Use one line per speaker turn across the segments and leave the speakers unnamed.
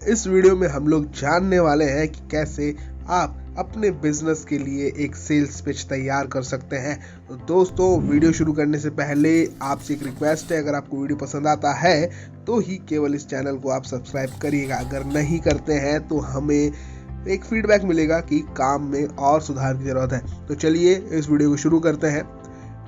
इस वीडियो में हम लोग जानने वाले हैं कि कैसे आप अपने बिजनेस के लिए एक सेल्स पिच तैयार कर सकते हैं। तो दोस्तों, वीडियो शुरू करने से पहले आपसे एक रिक्वेस्ट है, अगर आपको वीडियो पसंद आता है तो ही केवल इस चैनल को आप सब्सक्राइब करिएगा। अगर नहीं करते हैं तो हमें एक फीडबैक मिलेगा कि काम में और सुधार की जरूरत है। तो चलिए इस वीडियो को शुरू करते हैं।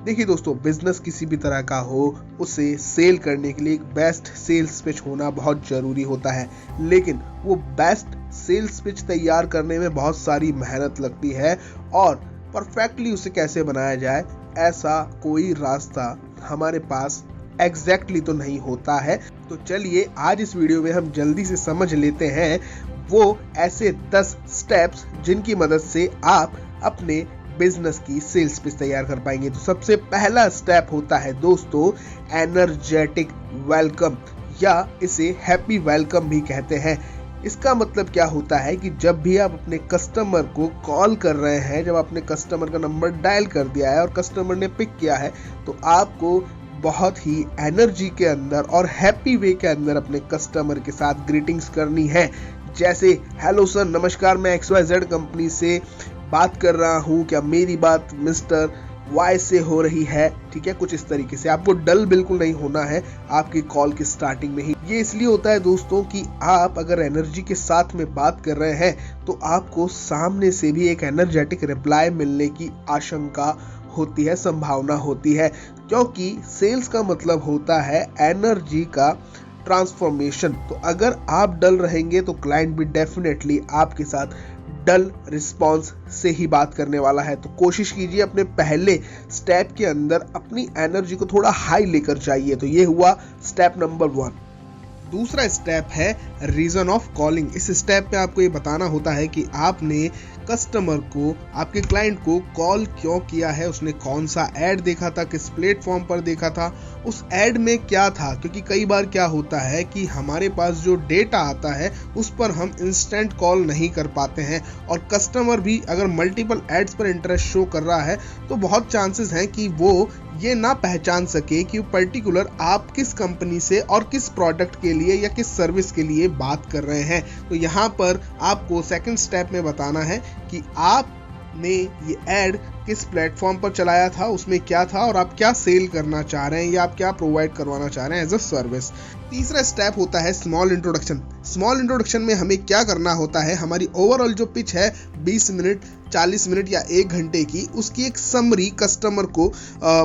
देखिए दोस्तों, बिजनेस किसी भी तरह का हो, उसे सेल करने के लिए एक बेस्ट सेल्स पिच होना बहुत जरूरी होता है। लेकिन वो बेस्ट सेल्स पिच तैयार करने में बहुत सारी मेहनत लगती है और परफेक्टली उसे कैसे बनाया जाए, ऐसा कोई रास्ता हमारे पास एग्जैक्टली तो नहीं होता है। तो चलिए आज इस वीडियो में हम जल्दी से समझ लेते हैं वो ऐसे 10 स्टेप्स जिनकी मदद से आप अपने बिजनेस की सेल्स पिच तैयार कर पाएंगे। तो सबसे पहला स्टेप होता है दोस्तों एनर्जेटिक वेलकम, या इसे हैप्पी वेलकम भी कहते हैं। इसका मतलब क्या होता है कि जब भी आप अपने कस्टमर को कॉल कर रहे हैं, जब आपने कस्टमर का नंबर डायल कर दिया है और कस्टमर ने पिक किया है, तो आपको बहुत ही एनर्जी के अंदर और हैप्पी वे के अंदर अपने कस्टमर के साथ ग्रीटिंग्स करनी है। जैसे हेलो सर, नमस्कार, मैं XYZ कंपनी से बात कर रहा हूं, क्या मेरी बात मिस्टर वाई से हो रही है? ठीक है, कुछ इस तरीके से। आपको डल बिल्कुल नहीं होना है आपकी कॉल की स्टार्टिंग में ही। ये इसलिए होता है दोस्तों कि आप अगर एनर्जी के साथ में बात कर रहे हैं तो आपको सामने से भी एक एनर्जेटिक रिप्लाई मिलने की आशंका होती है, संभावना होती है, क्योंकि सेल्स का मतलब होता है एनर्जी का ट्रांसफॉर्मेशन। तो अगर आप डल रहेंगे तो क्लाइंट भी डेफिनेटली आपके साथ डल रिस्पॉन्स से ही बात करने वाला है। तो कोशिश कीजिए अपने पहले स्टेप के अंदर अपनी एनर्जी को थोड़ा हाई लेकर जाइए। तो ये हुआ स्टेप नंबर 1। दूसरा स्टेप है रीजन ऑफ कॉलिंग। इस स्टेप पे आपको ये बताना होता है कि आपने कस्टमर को, आपके क्लाइंट को कॉल क्यों किया है, उसने कौन सा ऐड देखा था, किस प्लेटफॉर्म पर देखा था, उस ऐड में क्या था। क्योंकि कई बार क्या होता है कि हमारे पास जो डेटा आता है उस पर हम इंस्टेंट कॉल नहीं कर पाते हैं, और कस्टमर भी अगर मल्टीपल एड्स पर इंटरेस्ट शो कर रहा है तो बहुत चांसेस हैं कि वो ये ना पहचान सके कि पर्टिकुलर आप किस कंपनी से और किस प्रोडक्ट के लिए या किस सर्विस के लिए बात कर रहे हैं। तो यहाँ पर आपको सेकंड स्टेप में बताना है कि आपने ये ऐड किस प्लेटफॉर्म पर चलाया था, उसमें क्या था, और आप क्या सेल करना चाह रहे हैं या आप क्या प्रोवाइड करवाना चाह रहे हैं एज अ सर्विस। तीसरा स्टेप होता है स्मॉल इंट्रोडक्शन। स्मॉल इंट्रोडक्शन में हमें क्या करना होता है, हमारी ओवरऑल जो पिच है 20 मिनट, 40 मिनट या 1 घंटे की, उसकी एक समरी कस्टमर को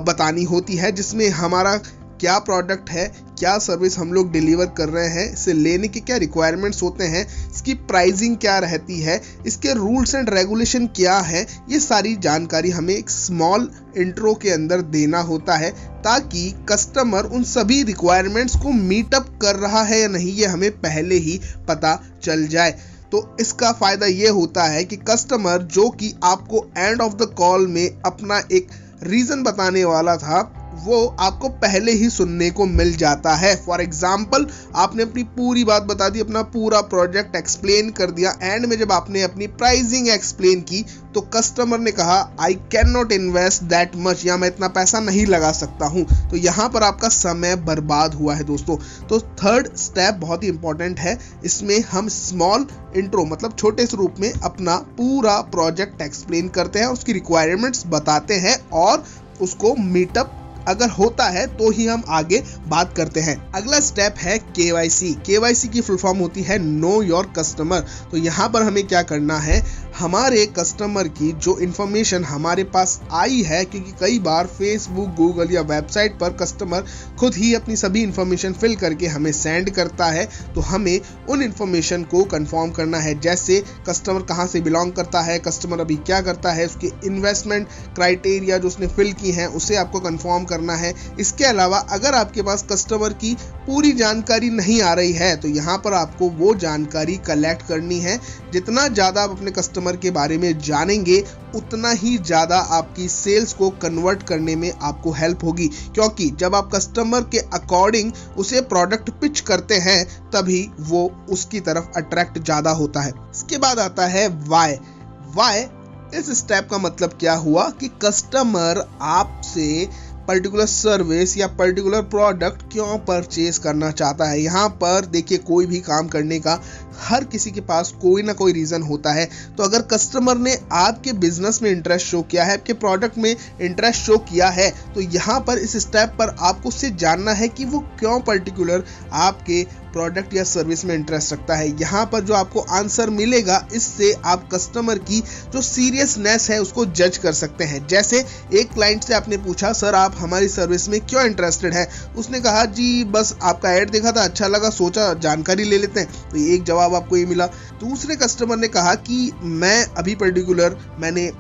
बतानी होती है, जिसमें हमारा क्या प्रोडक्ट है, क्या सर्विस हम लोग डिलीवर कर रहे हैं, इसे लेने के क्या रिक्वायरमेंट्स होते हैं, इसकी प्राइसिंग क्या रहती है, इसके रूल्स एंड रेगुलेशन क्या है, ये सारी जानकारी हमें एक स्मॉल इंट्रो के अंदर देना होता है, ताकि कस्टमर उन सभी रिक्वायरमेंट्स को मीटअप कर रहा है या नहीं ये हमें पहले ही पता चल जाए। तो इसका फायदा ये होता है कि कस्टमर जो कि आपको एंड ऑफ द कॉल में अपना एक रीजन बताने वाला था, वो आपको पहले ही सुनने को मिल जाता है। फॉर एग्जाम्पल, आपने अपनी पूरी बात बता दी, अपना पूरा प्रोजेक्ट एक्सप्लेन कर दिया, एंड में जब आपने अपनी प्राइसिंग एक्सप्लेन की तो कस्टमर ने कहा I can not invest that much, या मैं इतना पैसा नहीं लगा सकता हूं। तो यहाँ पर आपका समय बर्बाद हुआ है दोस्तों। तो थर्ड स्टेप बहुत ही इंपॉर्टेंट है। इसमें हम स्मॉल इंट्रो मतलब छोटे से रूप में अपना पूरा प्रोजेक्ट एक्सप्लेन करते हैं, उसकी रिक्वायरमेंट्स बताते हैं, और उसको मीटअप अगर होता है तो ही हम आगे बात करते हैं। अगला स्टेप है KYC। KYC की फुल फॉर्म होती है नो योर कस्टमर। तो यहाँ पर हमें क्या करना है, हमारे कस्टमर की जो इन्फॉर्मेशन हमारे पास आई है, क्योंकि कई बार फेसबुक, गूगल या वेबसाइट पर कस्टमर खुद ही अपनी सभी इन्फॉर्मेशन फिल करके हमें सेंड करता है, तो हमें उन इन्फॉर्मेशन को कंफर्म करना है। जैसे कस्टमर कहाँ से बिलोंग करता है, कस्टमर अभी क्या करता है, उसके इन्वेस्टमेंट क्राइटेरिया जो उसने फिल की हैं उसे आपको कंफर्म करना है। इसके अलावा अगर आपके पास कस्टमर की पूरी जानकारी नहीं आ रही है तो यहाँ पर आपको वो जानकारी कलेक्ट करनी है। जितना ज़्यादा आप अपने कस्टमर के बारे में जानेंगे उतना ही ज़्यादा आपकी सेल्स को कन्वर्ट करने में आपको हेल्प होगी, क्योंकि जब आप कस्टमर के अकॉर्डिंग उसे प्रोडक्ट पिच करते हैं तभी वो उसकी तरफ अट्रैक्ट ज़्यादा होता है। इसके बाद आता है वाई। इस स्टेप का मतलब क्या हुआ कि कस्टमर आपसे पर्टिकुलर सर्विस या पर्टिकुलर प्रोडक्ट क्यों परचेज करना चाहता है। यहाँ पर देखिए, कोई भी काम करने का हर किसी के पास कोई ना कोई रीज़न होता है। तो अगर कस्टमर ने आपके बिजनेस में इंटरेस्ट शो किया है, आपके प्रोडक्ट में इंटरेस्ट शो किया है, तो यहाँ पर इस स्टेप पर आपको उससे जानना है कि वो क्यों पर्टिकुलर आपके प्रोडक्ट या सर्विस में इंटरेस्ट रखता है। यहाँ पर जो आपको आंसर मिलेगा, इससे आप कस्टमर की जो सीरियसनेस है उसको जज कर सकते हैं। जैसे एक क्लाइंट से आपने पूछा, सर आप हमारी सर्विस में क्यों इंटरेस्टेड है। उसने कहा, जी बस आपका ऐड देखा था, अच्छा लगा, सोचा जानकारी ले लेते हैं। तो एक जवाब आपको ये मिला। दूसरे कस्टमर ने कहा कि मैं अभी पर्टिकुलर मैंने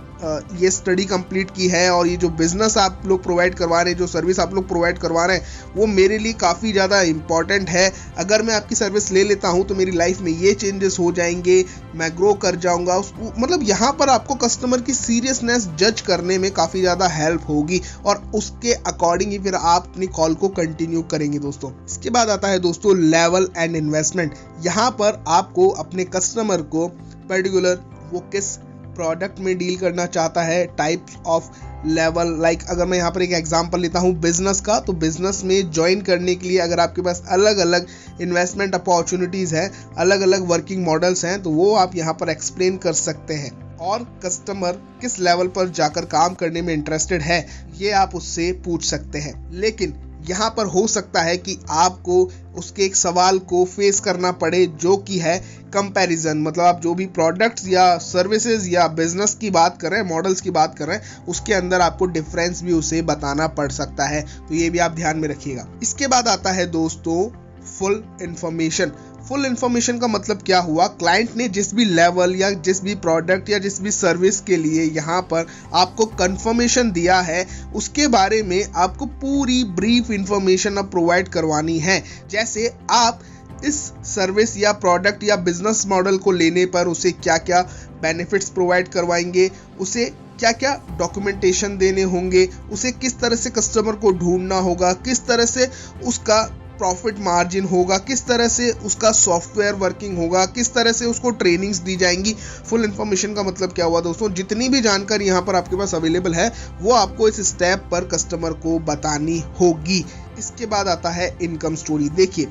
ये स्टडी कंप्लीट की है और ये जो बिजनेस आप लोग प्रोवाइड करवा रहे हैं, जो सर्विस आप लोग प्रोवाइड करवा रहे हैं, वो मेरे लिए काफ़ी ज़्यादा इंपॉर्टेंट है। अगर मैं आपकी सर्विस ले लेता हूँ तो मेरी लाइफ में ये चेंजेस हो जाएंगे, मैं ग्रो कर जाऊँगा। मतलब यहाँ पर आपको कस्टमर की सीरियसनेस जज करने में काफ़ी ज़्यादा हेल्प होगी और उसके अकॉर्डिंग ही फिर आप अपनी कॉल को कंटिन्यू करेंगे दोस्तों। इसके बाद आता है दोस्तों लेवल एंड इन्वेस्टमेंट। यहाँ पर आपको अपने कस्टमर को पर्टिकुलर वो किस प्रोडक्ट में डील करना चाहता है, टाइप्स ऑफ लेवल, लाइक अगर मैं यहाँ पर एक एग्जांपल लेता हूँ बिजनेस का, तो बिजनेस में ज्वाइन करने के लिए अगर आपके पास अलग अलग इन्वेस्टमेंट अपॉर्चुनिटीज़ हैं, अलग अलग वर्किंग मॉडल्स हैं, तो वो आप यहाँ पर एक्सप्लेन कर सकते हैं। और कस्टमर किस लेवल पर जाकर काम करने में इंटरेस्टेड है, ये आप उससे पूछ सकते हैं। लेकिन यहाँ पर हो सकता है कि आपको उसके एक सवाल को फेस करना पड़े, जो कि है कंपैरिजन। मतलब आप जो भी प्रोडक्ट्स या सर्विसेज या बिजनेस की बात कर रहे हैं, मॉडल्स की बात कर रहे हैं, उसके अंदर आपको डिफरेंस भी उसे बताना पड़ सकता है। तो ये भी आप ध्यान में रखिएगा। इसके बाद आता है दोस्तों फुल इंफॉर्मेशन। फुल इंफॉर्मेशन का मतलब क्या हुआ, क्लाइंट ने जिस भी लेवल या जिस भी प्रोडक्ट या जिस भी सर्विस के लिए यहाँ पर आपको कंफर्मेशन दिया है, उसके बारे में आपको पूरी ब्रीफ इंफॉर्मेशन अब प्रोवाइड करवानी है। जैसे आप इस सर्विस या प्रोडक्ट या बिजनेस मॉडल को लेने पर उसे क्या क्या बेनिफिट्स प्रोवाइड करवाएंगे, उसे क्या क्या डॉक्यूमेंटेशन देने होंगे, उसे किस तरह से कस्टमर को ढूंढना होगा, किस तरह से उसका प्रॉफिट मार्जिन होगा, किस तरह से उसका सॉफ्टवेयर वर्किंग होगा, किस तरह से उसको ट्रेनिंग्स दी जाएंगी। फुल इंफॉर्मेशन का मतलब क्या हुआ दोस्तों, जितनी भी जानकारी यहाँ पर आपके पास अवेलेबल है वो आपको इस स्टेप पर कस्टमर को बतानी होगी। इसके बाद आता है इनकम स्टोरी। देखिए,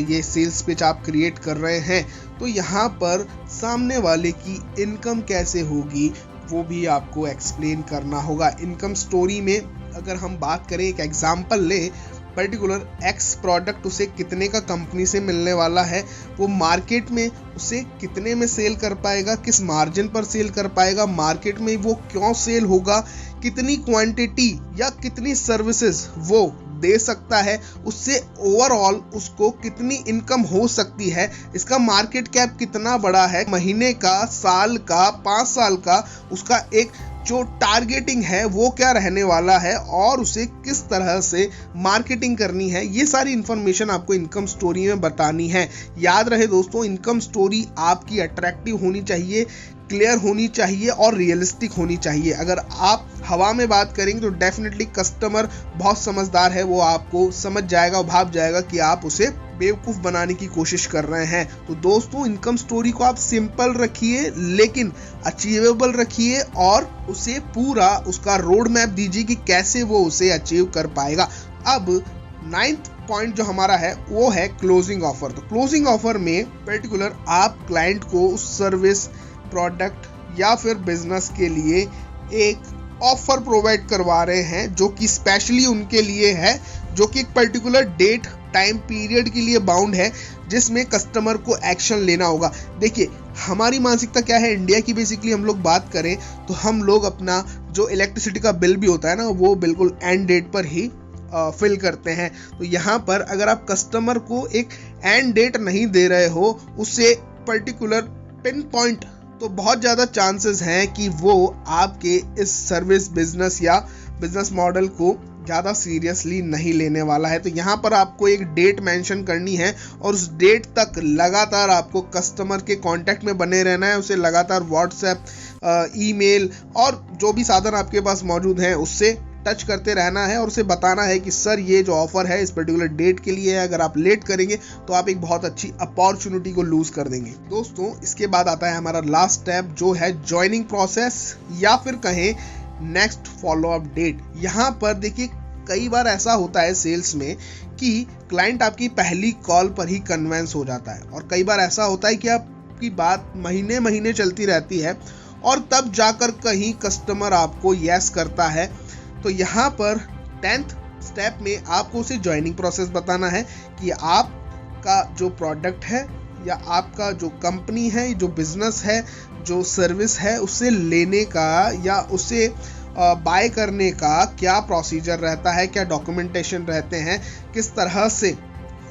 ये सेल्स पिच आप क्रिएट कर रहे हैं, तो यहाँ पर सामने वाले की इनकम कैसे होगी वो भी आपको एक्सप्लेन करना होगा। इनकम स्टोरी में अगर हम बात करें, एक एग्जाम्पल लें, पर्टिकुलर एक्स प्रोडक्ट उसे कितने का कंपनी से मिलने वाला है, वो मार्केट में उसे कितने में सेल कर पाएगा, किस मार्जिन पर सेल कर पाएगा, मार्केट में वो क्यों सेल होगा, कितनी क्वांटिटी या कितनी सर्विसेज वो दे सकता है, उससे ओवरऑल उसको कितनी इनकम हो सकती है, इसका मार्केट कैप कितना बड़ा है, महीने का, साल का, 5 साल का, उसका एक जो टारगेटिंग है वो क्या रहने वाला है और उसे किस तरह से मार्केटिंग करनी है, ये सारी इंफॉर्मेशन आपको इनकम स्टोरी में बतानी है। याद रहे दोस्तों, इनकम स्टोरी आपकी अट्रैक्टिव होनी चाहिए, क्लियर होनी चाहिए और रियलिस्टिक होनी चाहिए। अगर आप हवा में बात करेंगे तो डेफिनेटली कस्टमर बहुत समझदार है, वो आपको समझ जाएगा, भाप जाएगा कि आप उसे बेवकूफ़ बनाने की कोशिश कर रहे हैं। तो दोस्तों, इनकम स्टोरी को आप सिंपल रखिए लेकिन अचीवेबल रखिए और उसे पूरा उसका रोड मैप दीजिए कि कैसे वो उसे अचीव कर पाएगा। अब 9th पॉइंट जो हमारा है वो है क्लोजिंग ऑफर। तो क्लोजिंग ऑफर में पर्टिकुलर आप क्लाइंट को उस सर्विस, प्रोडक्ट या फिर बिजनेस के लिए एक ऑफर प्रोवाइड करवा रहे हैं जो कि स्पेशली उनके लिए है, जो कि एक पर्टिकुलर डेट, टाइम पीरियड के लिए बाउंड है, जिसमें कस्टमर को एक्शन लेना होगा। देखिए, हमारी मानसिकता क्या है इंडिया की, बेसिकली हम लोग बात करें तो हम लोग अपना जो इलेक्ट्रिसिटी का बिल भी होता है ना, वो बिल्कुल एंड डेट पर ही फिल करते हैं। तो यहाँ पर अगर आप कस्टमर को एक एंड डेट नहीं दे रहे हो, उससे पर्टिकुलर पिन पॉइंट, तो बहुत ज़्यादा चांसेस हैं कि वो आपके इस सर्विस, बिजनेस या बिजनेस मॉडल को ज़्यादा सीरियसली नहीं लेने वाला है। तो यहाँ पर आपको एक डेट मेंशन करनी है और उस डेट तक लगातार आपको कस्टमर के कांटेक्ट में बने रहना है, उसे लगातार व्हाट्सएप, ईमेल और जो भी साधन आपके पास मौजूद हैं उससे टच करते रहना है और उसे बताना है कि सर ये जो ऑफर है इस पर्टिकुलर डेट के लिए है, अगर आप लेट करेंगे तो आप एक बहुत अच्छी अपॉर्चुनिटी को लूज कर देंगे। दोस्तों, इसके बाद आता है हमारा लास्ट स्टेप जो है ज्वाइनिंग प्रोसेस या फिर कहें नेक्स्ट फॉलो अप डेट। यहाँ पर देखिए, कई बार ऐसा होता है सेल्स में कि क्लाइंट आपकी पहली कॉल पर ही कन्वेंस हो जाता है, और कई बार ऐसा होता है कि आपकी बात महीने महीने चलती रहती है और तब जाकर कहीं कस्टमर आपको यस करता है। तो यहाँ पर 10th स्टेप में आपको उसे ज्वाइनिंग प्रोसेस बताना है कि आपका जो प्रोडक्ट है या आपका जो कंपनी है, जो बिजनेस है, जो सर्विस है, उसे लेने का या उसे बाय करने का क्या प्रोसीजर रहता है, क्या डॉक्यूमेंटेशन रहते हैं, किस तरह से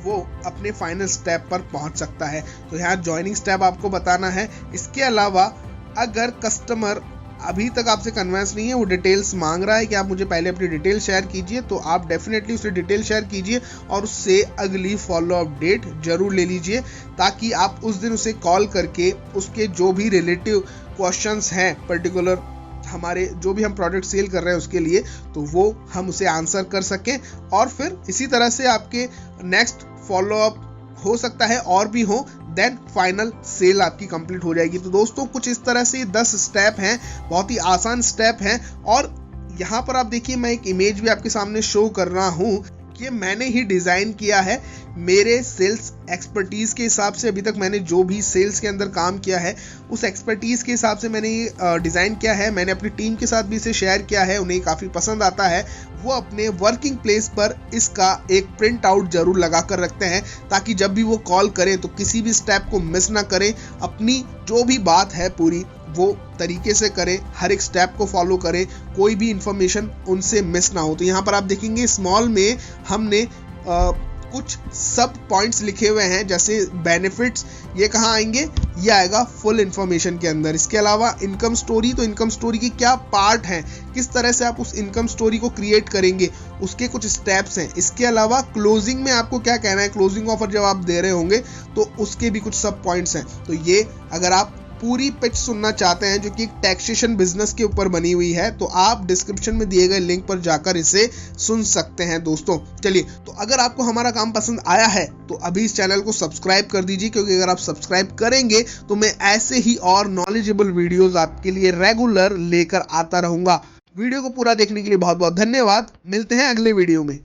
वो अपने फाइनल स्टेप पर पहुंच सकता है। तो यहाँ ज्वाइनिंग स्टेप आपको बताना है। इसके अलावा अगर कस्टमर अभी तक आपसे कन्वेंस नहीं है, वो डिटेल्स मांग रहा है कि आप मुझे पहले अपनी डिटेल शेयर कीजिए, तो आप डेफिनेटली उससे डिटेल शेयर कीजिए और उससे अगली फॉलो अप डेट जरूर ले लीजिए, ताकि आप उस दिन उसे कॉल करके उसके जो भी रिलेटिव क्वेश्चंस हैं पर्टिकुलर हमारे जो भी हम प्रोडक्ट सेल कर रहे हैं उसके लिए, तो वो हम उसे आंसर कर सकें। और फिर इसी तरह से आपके नेक्स्ट फॉलो अप हो सकता है और भी हो, देन फाइनल सेल आपकी कंप्लीट हो जाएगी। तो दोस्तों कुछ इस तरह से 10 स्टेप हैं, बहुत ही आसान स्टेप हैं। और यहाँ पर आप देखिए, मैं एक इमेज भी आपके सामने शो कर रहा हूँ कि मैंने ही डिज़ाइन किया है मेरे सेल्स एक्सपर्टीज़ के हिसाब से। अभी तक मैंने जो भी सेल्स के अंदर काम किया है उस एक्सपर्टीज़ के हिसाब से मैंने ये डिज़ाइन किया है। मैंने अपनी टीम के साथ भी इसे शेयर किया है, उन्हें काफ़ी पसंद आता है। वो अपने वर्किंग प्लेस पर इसका एक प्रिंट आउट जरूर लगा कर रखते हैं, ताकि जब भी वो कॉल करें तो किसी भी स्टेप को मिस ना करें, अपनी जो भी बात है पूरी वो तरीके से करें, हर एक स्टेप को फॉलो करें, कोई भी इंफॉर्मेशन उनसे मिस ना हो। तो यहाँ पर आप देखेंगे स्मॉल में हमने कुछ सब पॉइंट्स लिखे हुए हैं, जैसे बेनिफिट्स, ये कहाँ आएंगे, ये आएगा फुल इंफॉर्मेशन के अंदर। इसके अलावा इनकम स्टोरी, तो इनकम स्टोरी के क्या पार्ट हैं, किस तरह से आप उस इनकम स्टोरी को क्रिएट करेंगे, उसके कुछ स्टेप्स हैं। इसके अलावा क्लोजिंग में आपको क्या कहना है, क्लोजिंग ऑफर जब आप दे रहे होंगे तो उसके भी कुछ सब पॉइंट्स हैं। तो ये अगर आप पूरी पिच सुनना चाहते हैं जो कि एक टैक्सेशन बिजनेस के ऊपर बनी हुई है, तो आप डिस्क्रिप्शन में दिए गए लिंक पर जाकर इसे सुन सकते हैं दोस्तों। चलिए, तो अगर आपको हमारा काम पसंद आया है तो अभी इस चैनल को सब्सक्राइब कर दीजिए, क्योंकि अगर आप सब्सक्राइब करेंगे तो मैं ऐसे ही और नॉलेजेबल वीडियोस आपके लिए रेगुलर लेकर आता रहूंगा। वीडियो को पूरा देखने के लिए बहुत बहुत धन्यवाद। मिलते हैं अगले वीडियो में।